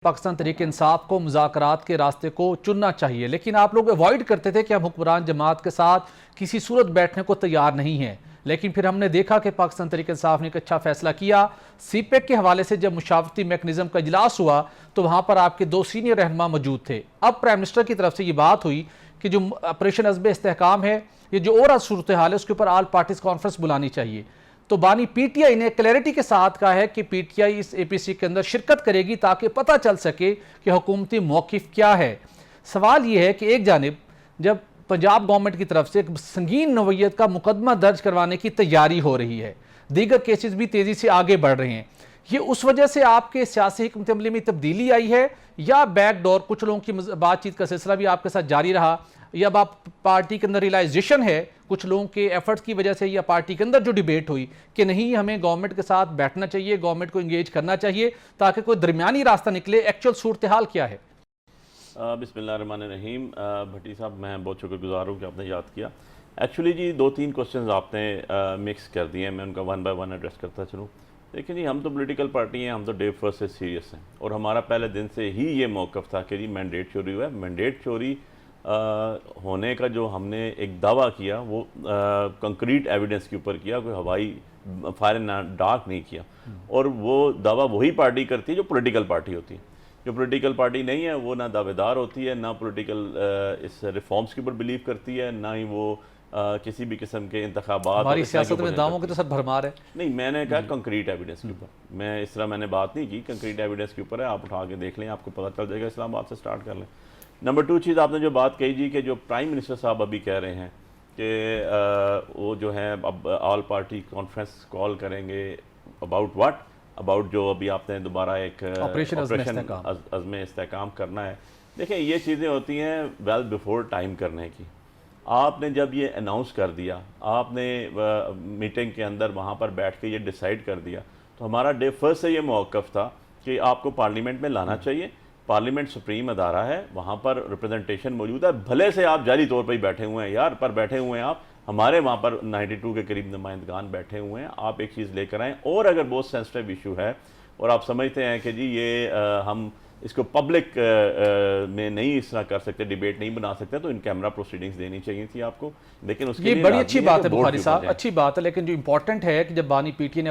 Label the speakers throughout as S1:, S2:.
S1: पाकिस्तान तहरीक इंसाफ को मुज़ाकरात के रास्ते को चुनना चाहिए, लेकिन आप लोग अवॉइड करते थे कि हम हुक्मरान जमात के साथ किसी सूरत बैठने को तैयार नहीं हैं। लेकिन फिर हमने देखा कि पाकिस्तान तहरीक इंसाफ ने एक अच्छा फैसला किया। सीपेक के हवाले से जब मुशावरती मैकेनिज्म का इजलास हुआ तो वहां पर आपके दो सीनियर रहनुमा मौजूद थे। अब प्राइम मिनिस्टर की तरफ से ये बात हुई कि जो ऑपरेशन अज़्म इस्तेहकाम है, ये जो और सूरत हाल है, उसके ऊपर आल पार्टीज कॉन्फ्रेंस बुलानी चाहिए। तो बानी पीटीआई ने क्लैरिटी के साथ कहा है कि पीटीआई इस एपीसी के अंदर शिरकत करेगी ताकि पता चल सके कि हुकूमती मौक़िफ़ क्या है। सवाल यह है कि एक जानिब जब पंजाब गवर्नमेंट की तरफ से एक संगीन नौयत का मुकदमा दर्ज करवाने की तैयारी हो रही है, दीगर केसेस भी तेज़ी से आगे बढ़ रहे हैं, ये उस वजह से आपके सियासी हिकमत अमली में तब्दीली आई है या बैकडोर कुछ लोगों की बातचीत का सिलसिला भी आपके साथ जारी रहा, या अब आप पार्टी के अंदर रियलाइजेशन है कुछ लोगों के एफर्ट्स की वजह से, या पार्टी के अंदर जो डिबेट हुई कि नहीं हमें गवर्नमेंट के साथ बैठना चाहिए, गवर्नमेंट को इंगेज करना चाहिए ताकि कोई दरमियानी रास्ता निकले। एक्चुअल सूरत हाल क्या है?
S2: बिस्मिल्लाहिर्रहमानिर्रहीम। भट्टी साहब, मैं बहुत शुक्रगुजार हूँ कि आपने याद किया। एक्चुअली जी 2-3 क्वेश्चंस आपने मिक्स कर दिए हैं, मैं उनका वन बाय वन एड्रेस करता चलूँ। देखिए जी, हम तो पॉलिटिकल पार्टी हैं, हम तो डे फर्स्ट से सीरियस हैं और हमारा पहले दिन से ही ये मौक़िफ़ था कि जी मैंडेट चोरी हुआ है। मैंडेट चोरी होने का जो हमने एक दावा किया वो कंक्रीट एविडेंस के ऊपर किया, कोई हवाई फायर इन डार्क नहीं किया। और वो दावा वही पार्टी करती है जो पॉलिटिकल पार्टी होती है। जो पॉलिटिकल पार्टी नहीं है वो ना दावेदार होती है, ना पॉलिटिकल इस रिफॉर्म्स के ऊपर बिलीव करती है, ना ही वो किसी भी किस्म के इंतखाबात।
S1: हमारी सियासत में दावों की तो सर भरमार है।
S2: नहीं, मैंने कहा कंक्रीट एविडेंस के ऊपर, मैं इस तरह मैंने बात नहीं की। कंक्रीट एविडेंस के ऊपर है, आप उठा के देख लें, आपको पता चल जाएगा। इस्लामाबाद से स्टार्ट कर लें। नंबर 2 चीज़ आपने जो बात कही जी कि जो प्राइम मिनिस्टर साहब अभी कह रहे हैं कि वो जो है अब ऑल पार्टी कॉन्फ्रेंस कॉल करेंगे अबाउट व्हाट, अबाउट जो अभी आपने दोबारा एक ऑपरेशन अज़्म इस्तेहकाम करना है। देखिए, ये चीज़ें होती हैं वेल बिफोर टाइम करने की। आपने जब ये अनाउंस कर दिया, आपने मीटिंग के अंदर वहाँ पर बैठ के ये डिसाइड कर दिया, तो हमारा डे फर्स्ट से ये मौक़िफ़ था कि आपको पार्लियामेंट में लाना चाहिए। पार्लियामेंट सुप्रीम अदारा है, वहाँ पर रिप्रेजेंटेशन मौजूद है। भले से आप जाली तौर पर ही बैठे हुए हैं यार, पर बैठे हुए हैं आप, हमारे वहाँ पर 92 के करीब नुमाइंदगान बैठे हुए हैं। आप एक चीज़ लेकर आएँ, और अगर बहुत सेंसिटिव इशू है और आप समझते हैं कि जी ये हम इसको पब्लिक में नहीं इस तरह कर सकते, डिबेट नहीं बना सकते, तो इन कैमरा प्रोसीडिंग्स देनी चाहिए थी आपको। लेकिन उसके
S1: ये
S2: लिए
S1: बड़ी अच्छी बात है बुखारी साहब, अच्छी बात है। लेकिन जो इंपॉर्टेंट है कि जब बानी पीटीआई ने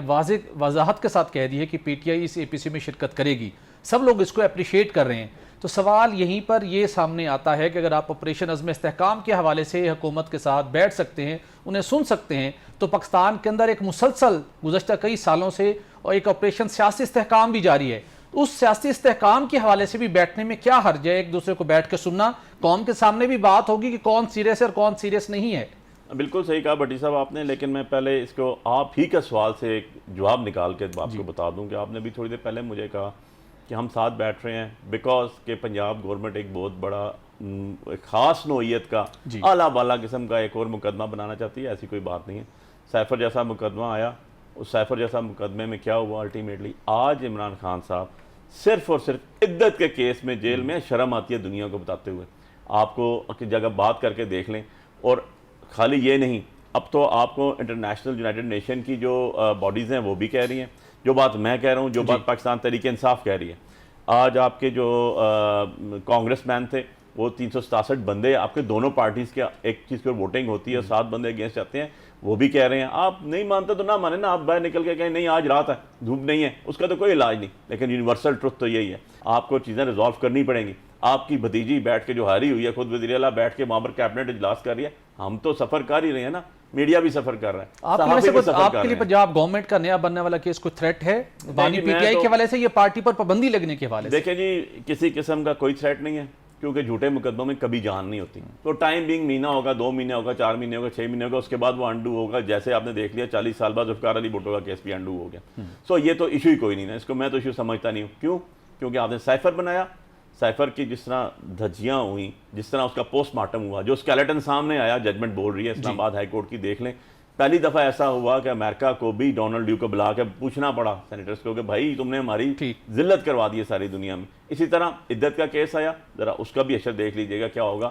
S1: वजाहत के साथ कह दी है कि पीटीआई इस एपीसी में शिरकत करेगी, सब लोग इसको अप्रिशिएट कर रहे हैं, तो सवाल यहीं पर यह सामने आता है कि अगर आप ऑपरेशन अज़्म इस्तेहकाम के हवाले से हुकूमत के साथ बैठ सकते हैं, उन्हें सुन सकते हैं, तो पाकिस्तान के अंदर एक मुसलसल गुज़श्ता कई सालों से और एक ऑपरेशन सियासी इस्तेहकाम भी जारी है। उस सियासी इस्तेहकाम के हवाले से भी बैठने में क्या हर्ज है? एक दूसरे को बैठ के सुनना, कौम के सामने भी बात होगी कि कौन सीरियस है और कौन सीरियस नहीं है।
S2: बिल्कुल सही कहा भट्टी साहब आपने, लेकिन मैं पहले इसको आप ही का सवाल से एक जवाब निकाल के आपको बता दूं कि आपने भी थोड़ी देर पहले मुझे कहा कि हम साथ बैठ रहे हैं बिकॉज के पंजाब गवर्नमेंट एक बहुत बड़ा एक ख़ास नौइयत का आला बाला किस्म का एक और मुकदमा बनाना चाहती है। ऐसी कोई बात नहीं है। सैफर जैसा मुकदमा आया, उस सैफर जैसा मुकदमे में क्या हुआ अल्टीमेटली, आज इमरान खान साहब सिर्फ और सिर्फ इद्दत के केस में जेल में, शर्म आती है दुनिया को बताते हुए। आपको जगह बात करके देख लें। और खाली ये नहीं, अब तो आपको इंटरनेशनल यूनाइटेड नेशन की जो बॉडीज़ हैं वो भी कह रही हैं जो बात मैं कह रहा हूँ, जो बात पाकिस्तान तहरीक इंसाफ कह रही है। आज आपके जो कांग्रेसमैन थे वो 367 बंदे आपके दोनों पार्टीज़ के एक चीज़ पर वोटिंग होती है, 7 बंदे अगेंस्ट जाते हैं, वो भी कह रहे हैं। आप नहीं मानते तो ना माने ना, आप बाहर निकल के कहें नहीं आज रात है, धूप नहीं है, उसका तो कोई इलाज नहीं। लेकिन यूनिवर्सल ट्रुथ तो यही है, आपको चीज़ें रिजॉल्व करनी पड़ेंगी। आपकी भतीजी बैठ के जो हारी हुई है, खुद वज़ीर आला बैठ के वहाँ पर कैबिनेट इजलास कर रही है, हम तो सफ़र कर ही रहे हैं ना, मीडिया भी सफ़र कर रहा है।
S1: आपके लिए पंजाब गवर्नमेंट का नया बनने वाला केस कोई थ्रेट है बानी पीटीआई के हवाले से, ये पार्टी पर पाबंदी लगने के हवाले से?
S2: देखिए जी, किसी किस्म का कोई थ्रेट नहीं है, क्योंकि झूठे मुकदमों में कभी जान नहीं होती। तो टाइम बिंग महीना होगा, 2 महीने होगा, 4 महीने होगा, 6 महीने होगा, उसके बाद वो अंडू होगा। जैसे आपने देख लिया 40 साल बाद ज़ुल्फ़िकार अली भुट्टो का केस भी अंडू हो गया। सो ये तो इशू ही कोई नहीं है, इसको मैं तो इशू समझता नहीं हूँ। क्यों? क्योंकि आपने साइफर बनाया, साइफर की जिस तरह धज्जियाँ हुई, जिस तरह उसका पोस्टमार्टम हुआ, जो स्केलेटन सामने आया, जजमेंट बोल रही है इस्लामाबाद हाई कोर्ट की, देख लें। पहली दफ़ा ऐसा हुआ कि अमेरिका को भी डोनाल्ड ड्यूक को बुला के पूछना पड़ा सेनेटर्स को कि भाई तुमने हमारी जिल्लत करवा दी है सारी दुनिया में। इसी तरह इद्दत का केस आया, ज़रा उसका भी असर देख लीजिएगा क्या होगा।